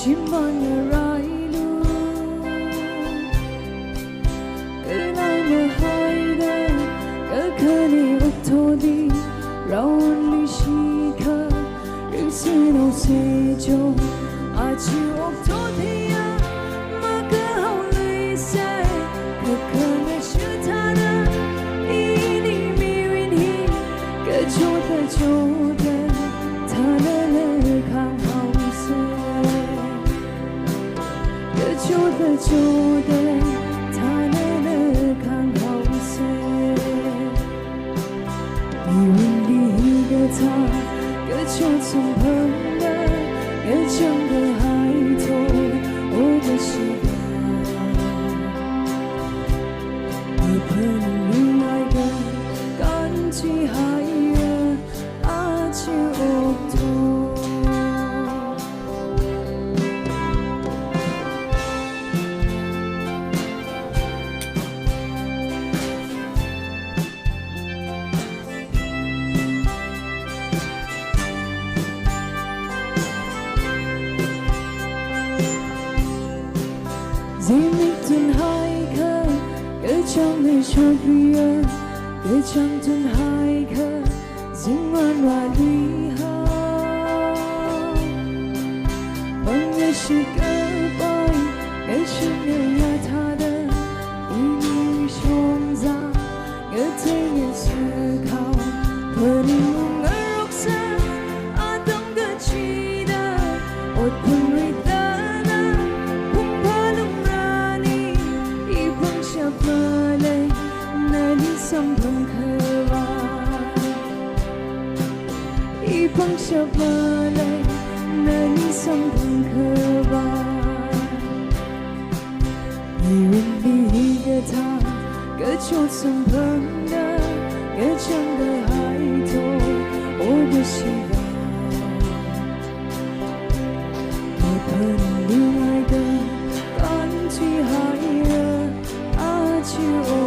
chỉ mong nhờ rai lu cứ lại mà hai đứa cứ khơi đi ốc thô đi rau li chi khơi đừng xin đâu sẽ cho ai chịu ốc thô thì mà cứ hậu lì sẽ cứ khơi ngày chưa tha đã ý đi mi win hi cứ cho ta lỡ lỡ khang hậu sẽ cứ cho ta ta lỡ lỡ khang hậu sẽ ta cứ cho sông hơn nữa cứ chẳng đời hai thôi ôi cái gì người bên những ai gần con chỉ hai chịu ôm thôi Dinh tuần hai khơi cứ trong ngày cho bia cứ trong tuần hai khơi dinh ngoan và đi ha bằng ngày chỉ cơ bay ngày chỉ ngày tha đơn đi trong ra ngày thấy ngày xưa khao thời đi mong ở rốc xa ở trong cái chi đã ôi cùng người ta đã cùng ba lúc ra đi y bằng chập mơ lên nơi đi sông thầm khơi va y bằng chập mơ lên nơi đi sông thầm khơi va nhiều đi cái ta cứ cho sông thầm đã cứ chẳng đời hai thôi ôi cái gì một phần lưu ai gần con chỉ hai chịu